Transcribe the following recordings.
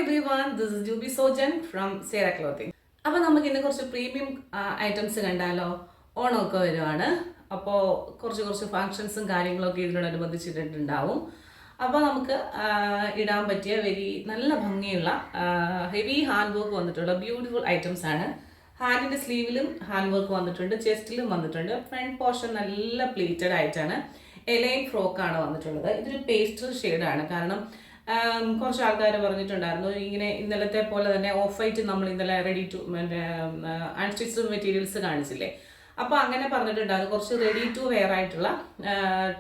everyone, this is Juby Sojan from Sierra Clothing. അപ്പോൾ നമുക്ക് ഇന്ന് കുറച്ച് പ്രീമിയം ഐറ്റംസ് കണ്ടാലോ. ഓണമൊക്കെ വരുവാണ്. അപ്പോൾ കുറച്ച് ഫങ്ഷൻസും കാര്യങ്ങളൊക്കെ ഇതിനോടനുബന്ധിച്ചിട്ടുണ്ടാവും. അപ്പോൾ നമുക്ക് ഇടാൻ പറ്റിയ നല്ല ഭംഗിയുള്ള ഹെവി ഹാൻഡ് വർക്ക് വന്നിട്ടുള്ള ബ്യൂട്ടിഫുൾ ഐറ്റംസ് ആണ്. ഹാൻഡിൻ്റെ സ്ലീവിലും ഹാൻഡ് വർക്ക് വന്നിട്ടുണ്ട്, ചെസ്റ്റിലും വന്നിട്ടുണ്ട്. ഫ്രണ്ട് പോർഷൻ നല്ല പ്ലീറ്റഡ് ആയിട്ടാണ്. എലൈൻ ഫ്രോക്കാണ് വന്നിട്ടുള്ളത്. ഇതൊരു പേസ്റ്റൽ ഷെയ്ഡാണ്. കാരണം കുറച്ച് ആൾക്കാർ പറഞ്ഞിട്ടുണ്ടായിരുന്നു ഇങ്ങനെ ഇന്നലത്തെ പോലെ തന്നെ ഓഫ് വൈറ്റ് നമ്മൾ ഇന്നലെ റെഡി ടു അൺസ്റ്റിച്ച്ഡ് മെറ്റീരിയൽസ് കാണിച്ചില്ലേ. അപ്പോൾ അങ്ങനെ പറഞ്ഞിട്ടുണ്ടായിരുന്നു കുറച്ച് റെഡി ടു വെയർ ആയിട്ടുള്ള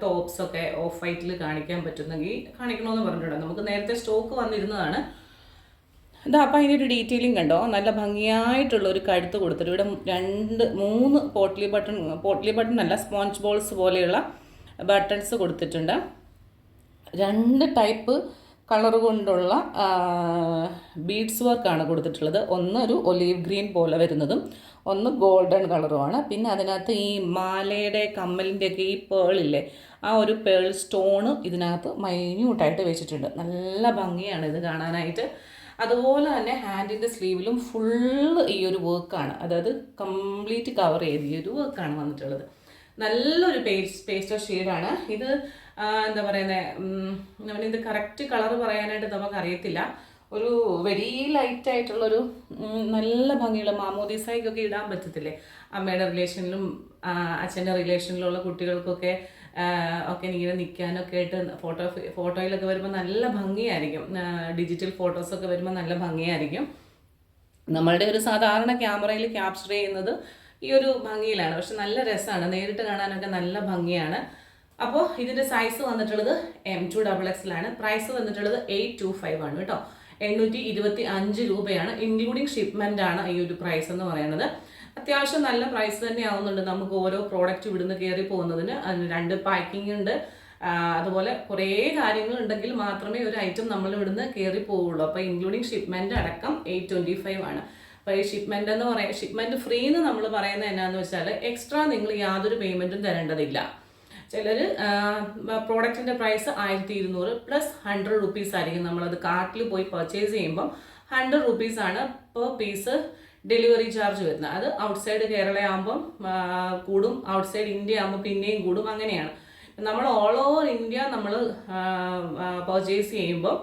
ടോപ്സ് ഒക്കെ ഓഫ് വൈറ്റിൽ കാണിക്കാൻ പറ്റുന്നെങ്കിൽ കാണിക്കണമെന്ന് പറഞ്ഞിട്ടുണ്ടായിരുന്നു. നമുക്ക് നേരത്തെ സ്റ്റോക്ക് വന്നിരുന്നതാണ്. ഇതാ അപ്പം അതിൻ്റെ ഒരു ഡീറ്റെയിലിംഗ് കണ്ടോ. നല്ല ഭംഗിയായിട്ടുള്ള ഒരു കഴുത്ത് കൊടുത്തിട്ട് ഇവിടെ 2-3 പോട്ട്ലി ബട്ടൺ അല്ല, സ്പോഞ്ച് ബോൾസ് പോലെയുള്ള ബട്ടൺസ് കൊടുത്തിട്ടുണ്ട്. 2 ടൈപ്പ് കളർ കൊണ്ടുള്ള ബീഡ്സ് വർക്കാണ് കൊടുത്തിട്ടുള്ളത്. ഒന്ന് ഒരു ഒലീവ് ഗ്രീൻ പോലെ വരുന്നതും ഒന്ന് ഗോൾഡൻ കളറുമാണ്. പിന്നെ അതിനകത്ത് ഈ മാലയുടെ കമ്മലിൻ്റെയൊക്കെ ഈ പേളില്ലേ, ആ ഒരു പേൾ സ്റ്റോണ് ഇതിനകത്ത് മൈന്യൂട്ടായിട്ട് വെച്ചിട്ടുണ്ട്. നല്ല ഭംഗിയാണ് ഇത് കാണാനായിട്ട്. അതുപോലെ തന്നെ ഹാൻഡിൻ്റെ സ്ലീവിലും ഫുള്ള് ഈ ഒരു വർക്കാണ്, അതായത് കംപ്ലീറ്റ് കവർ ചെയ്ത് ഈ ഒരു വർക്കാണ് വന്നിട്ടുള്ളത്. നല്ലൊരു പേസ്റ്റൽ ഷെയ്ഡാണ് ഇത്. എന്താ പറയുന്നത്, ഇത് കറക്റ്റ് കളർ പറയാനായിട്ട് നമുക്കറിയത്തില്ല. ഒരു വെരി ലൈറ്റ് ആയിട്ടുള്ളൊരു നല്ല ഭംഗിയുള്ള മാമോദീസായിക്കൊക്കെ ഇടാൻ പറ്റത്തില്ലേ, അമ്മയുടെ റിലേഷനിലും അച്ഛൻ്റെ റിലേഷനിലുള്ള കുട്ടികൾക്കൊക്കെ ഒക്കെ ഇങ്ങനെ നിൽക്കാനൊക്കെ ആയിട്ട് ഫോട്ടോയിലൊക്കെ വരുമ്പോൾ നല്ല ഭംഗിയായിരിക്കും. ഡിജിറ്റൽ ഫോട്ടോസൊക്കെ വരുമ്പോൾ നല്ല ഭംഗിയായിരിക്കും. നമ്മളുടെ ഒരു സാധാരണ ക്യാമറയിൽ ക്യാപ്ചർ ചെയ്യുന്നത് ഈ ഒരു ഭംഗിയിലാണ്, പക്ഷെ നല്ല രസമാണ്, നേരിട്ട് കാണാനൊക്കെ നല്ല ഭംഗിയാണ്. അപ്പോൾ ഇതിൻ്റെ സൈസ് വന്നിട്ടുള്ളത് M2XX ആണ്. പ്രൈസ് വന്നിട്ടുള്ളത് 825 ആണ് കേട്ടോ. 825 രൂപയാണ്. ഇൻക്ലൂഡിങ് ഷിപ്മെൻ്റ് ആണ് ഈ ഒരു പ്രൈസ് എന്ന് പറയുന്നത്. അത്യാവശ്യം നല്ല പ്രൈസ് തന്നെ ആവുന്നുണ്ട്. നമുക്ക് ഓരോ പ്രോഡക്റ്റ് ഇവിടുന്ന് കയറി പോകുന്നതിന് 2 പാക്കിംഗ് ഉണ്ട്. അതുപോലെ കുറേ കാര്യങ്ങളുണ്ടെങ്കിൽ മാത്രമേ ഒരു ഐറ്റം നമ്മൾ ഇവിടുന്ന് കയറി പോവുള്ളൂ. അപ്പോൾ ഇൻക്ലൂഡിങ് ഷിപ്മെൻ്റ് അടക്കം 825 ആണ്. അപ്പോൾ ഈ ഷിപ്മെൻ്റ് എന്ന് പറയുന്നത്, ഷിപ്മെൻറ്റ് ഫ്രീ എന്ന് നമ്മൾ പറയുന്നത് എന്നാന്ന് വെച്ചാൽ എക്സ്ട്രാ നിങ്ങൾ യാതൊരു പേയ്മെൻറ്റും തരേണ്ടതില്ല. ചിലർ പ്രോഡക്റ്റിൻ്റെ പ്രൈസ് 1200 പ്ലസ് 100 റുപ്പീസ് ആയിരിക്കും. നമ്മളത് കാർട്ടിൽ പോയി പർച്ചേസ് ചെയ്യുമ്പം 100 റുപ്പീസാണ് പെർ പീസ് ഡെലിവറി ചാർജ് വരുന്നത്. അത് ഔട്ട്സൈഡ് കേരള ആകുമ്പം കൂടും, ഔട്ട്സൈഡ് ഇന്ത്യ ആകുമ്പോൾ പിന്നെയും കൂടും. അങ്ങനെയാണ്. നമ്മൾ ഓൾ ഓവർ ഇന്ത്യ നമ്മൾ പർച്ചേസ് ചെയ്യുമ്പോൾ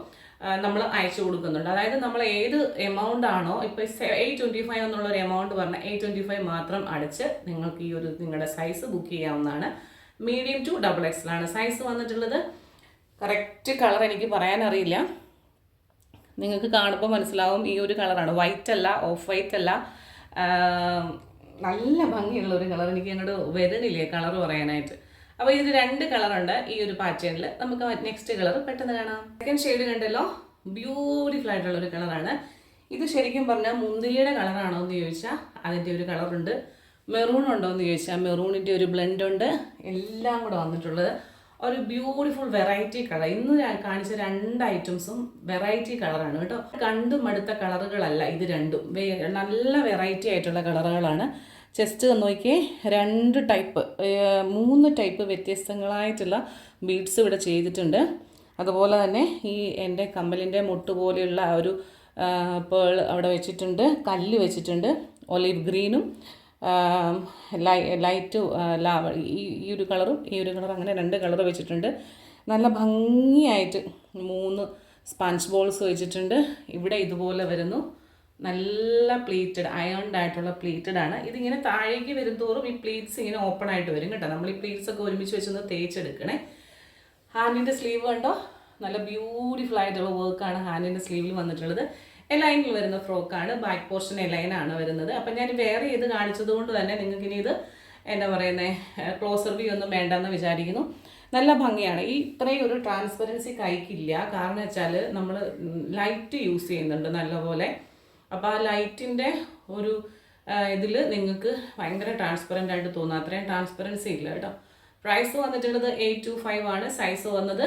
നമ്മൾ അയച്ചു കൊടുക്കുന്നുണ്ട്. അതായത് നമ്മൾ ഏത് എമൗണ്ട് ആണോ, ഇപ്പോൾ 825 എന്നുള്ളൊരു എമൗണ്ട് പറഞ്ഞാൽ 825 മാത്രം അടച്ച് നിങ്ങൾക്ക് ഈ ഒരു നിങ്ങളുടെ സൈസ് ബുക്ക് ചെയ്യാവുന്നതാണ്. മീഡിയം ടു XX ആണ് സൈസ് വന്നിട്ടുള്ളത്. കറക്റ്റ് കളർ എനിക്ക് പറയാനറിയില്ല, നിങ്ങൾക്ക് കാണുമ്പോൾ മനസ്സിലാവും. ഈ ഒരു കളറാണ്, വൈറ്റ് അല്ല, ഓഫ് വൈറ്റ് അല്ല, നല്ല ഭംഗിയുള്ള ഒരു കളർ. എനിക്ക് അങ്ങോട്ട് വരുന്നില്ലേ കളർ പറയാനായിട്ട്. അപ്പോൾ ഇതിന് 2 കളറുണ്ട് ഈ ഒരു പാറ്റേണിൽ. നമുക്ക് നെക്സ്റ്റ് കളർ പെട്ടെന്ന് കാണാം. സെക്കൻഡ് ഷെയ്ഡ് കണ്ടല്ലോ, ബ്യൂട്ടിഫുൾ ആയിട്ടുള്ള ഒരു കളറാണ് ഇത്. ശരിക്കും പറഞ്ഞാൽ മുന്തിരിയുടെ കളറാണോ എന്ന് ചോദിച്ചാൽ അതിൻ്റെ ഒരു കളറുണ്ട്. മെറൂൺ ഉണ്ടോ എന്ന് ചോദിച്ചാൽ മെറൂണിൻ്റെ ഒരു ബ്ലെൻഡ് ഉണ്ട്. എല്ലാം കൂടെ വന്നിട്ടുള്ളത് ഒരു ബ്യൂട്ടിഫുൾ വെറൈറ്റി കളർ. ഇന്ന് ഞാൻ കാണിച്ച 2 ഐറ്റംസും വെറൈറ്റി കളറാണ് കേട്ടോ. കണ്ടും അടുത്ത കളറുകളല്ല ഇത് രണ്ടും, നല്ല വെറൈറ്റി ആയിട്ടുള്ള കളറുകളാണ്. ചെസ്റ്റ് നോക്കിയേ, 2 ടൈപ്പ് 3 ടൈപ്പ് വ്യത്യസ്തങ്ങളായിട്ടുള്ള ബീഡ്സ് ഇവിടെ ചെയ്തിട്ടുണ്ട്. അതുപോലെ തന്നെ ഈ എൻ്റെ കമ്മലിൻ്റെ മുട്ട് പോലെയുള്ള ഒരു പേൾ അവിടെ വെച്ചിട്ടുണ്ട്, കല്ല് വെച്ചിട്ടുണ്ട്. ഒലീവ് ഗ്രീനും ലൈറ്റ് ഈ ഒരു കളറും ഈ ഒരു കളറും, അങ്ങനെ 2 കളർ വെച്ചിട്ടുണ്ട്. നല്ല ഭംഗിയായിട്ട് 3 സ്പഞ്ച് ബോൾസ് വെച്ചിട്ടുണ്ട്. ഇവിടെ ഇതുപോലെ വരുന്നു. നല്ല പ്ലീറ്റഡ്, അയൺഡ് ആയിട്ടുള്ള പ്ലീറ്റഡ് ആണ്. ഇതിങ്ങനെ താഴേക്ക് വരും തോറും ഈ പ്ലീറ്റ്സ് ഇങ്ങനെ ഓപ്പൺ ആയിട്ട് വരും കേട്ടോ. നമ്മൾ ഈ പ്ലീറ്റ്സ് ഒക്കെ ഒരുമിച്ച് വെച്ചൊന്ന് തേച്ചെടുക്കണേ. ഹാൻഡിൻ്റെ സ്ലീവ് കണ്ടോ, നല്ല ബ്യൂട്ടിഫുൾ ആയിട്ടുള്ള വർക്കാണ് ഹാൻഡിൻ്റെ സ്ലീവിൽ വന്നിട്ടുള്ളത്. എലൈനിൽ വരുന്ന ഫ്രോക്കാണ്. ബാക്ക് പോർഷൻ എലൈനാണ് വരുന്നത്. അപ്പം ഞാൻ വെയർ ചെയ്ത് കാണിച്ചത് കൊണ്ട് തന്നെ നിങ്ങൾക്കിനി ഇത് എന്താ പറയുന്നത് ക്ലോസർ വ്യൂ ഒന്നും വേണ്ടെന്ന് വിചാരിക്കുന്നു. നല്ല ഭംഗിയാണ്. ഈ ഇത്രയും ഒരു ട്രാൻസ്പെറൻസി കൈക്കില്ല. കാരണം വെച്ചാൽ നമ്മൾ ലൈറ്റ് യൂസ് ചെയ്യുന്നുണ്ട് നല്ലപോലെ. അപ്പോൾ ആ ലൈറ്റിൻ്റെ ഒരു ഇതിൽ നിങ്ങൾക്ക് ഭയങ്കര ട്രാൻസ്പെറൻ്റ് ആയിട്ട് തോന്നും. അത്രയും ട്രാൻസ്പെറൻസി ഇല്ല കേട്ടോ. പ്രൈസ് വന്നിട്ടുള്ളത് 825 ആണ്. സൈസ് വന്നത്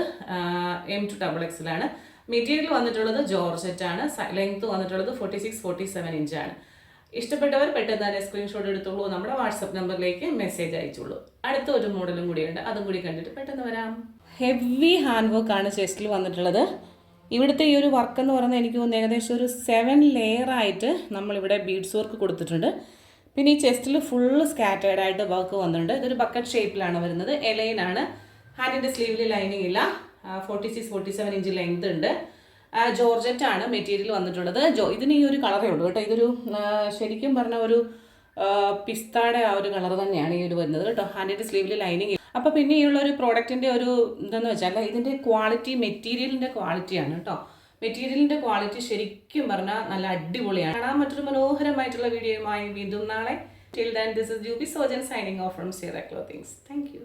M2XX ആണ്. മെറ്റീരിയൽ വന്നിട്ടുള്ളത് ജോർജറ്റ് ആണ്. ലെങ്ത് വന്നിട്ടുള്ളത് 46-47 ഇഞ്ചാണ്. ഇഷ്ടപ്പെട്ടവർ പെട്ടെന്ന് തന്നെ സ്ക്രീൻഷോട്ട് എടുത്തോളൂ, നമ്മുടെ വാട്സപ്പ് നമ്പറിലേക്ക് മെസ്സേജ് അയച്ചോളൂ. അടുത്ത ഒരു മോഡലും കൂടിയുണ്ട്, അതും കൂടി കണ്ടിട്ട് പെട്ടെന്ന് വരാം. ഹെവി ഹാൻഡ് വർക്കാണ് ചെസ്റ്റിൽ വന്നിട്ടുള്ളത്. ഇവിടുത്തെ ഈ ഒരു വർക്ക് എന്ന് പറയുന്നത് എനിക്ക് തോന്നുന്നു ഏകദേശം ഒരു 7 ലെയറായിട്ട് നമ്മളിവിടെ ബീഡ്സ് വർക്ക് കൊടുത്തിട്ടുണ്ട്. പിന്നെ ഈ ചെസ്റ്റിൽ ഫുള്ള് സ്കാറ്റേർഡ് ആയിട്ട് വർക്ക് വന്നിട്ടുണ്ട്. ഇതൊരു ബക്കറ്റ് ഷേപ്പിലാണ് വരുന്നത്. എലൈനാണ്. ഹാൻഡിൻ്റെ സ്ലീവിൽ ലൈനിങ് ഇല്ല. 46-47 ഇഞ്ച് ലെങ്ത് ഉണ്ട്. ജോർജറ്റ് ആണ് മെറ്റീരിയൽ വന്നിട്ടുള്ളത്. ഇതിന് ഈ ഒരു കളറേ ഉള്ളൂ കേട്ടോ. ഇതൊരു ശരിക്കും പറഞ്ഞ ഒരു പിസ്താടെ ആ ഒരു കളർ തന്നെയാണ് ഈ ഒരു വരുന്നത് കേട്ടോ. ഹാൻഡിൻ്റെ സ്ലീവിൽ ലൈനിങ്. അപ്പോൾ പിന്നെ ഈ ഉള്ളൊരു പ്രോഡക്റ്റിൻ്റെ ഒരു എന്താണെന്ന് വെച്ചാൽ ഇതിൻ്റെ ക്വാളിറ്റി മെറ്റീരിയലിൻ്റെ ക്വാളിറ്റിയാണ് കേട്ടോ. മെറ്റീരിയലിൻ്റെ ക്വാളിറ്റി ശരിക്കും പറഞ്ഞാൽ നല്ല അടിപൊളിയാണ്. കാണാൻ മറ്റൊരു മനോഹരമായിട്ടുള്ള വീഡിയോയുമായി വീണ്ടും നാളെ. Till then, this is Juby Sojan signing off from Sierra Clothings. Thank you.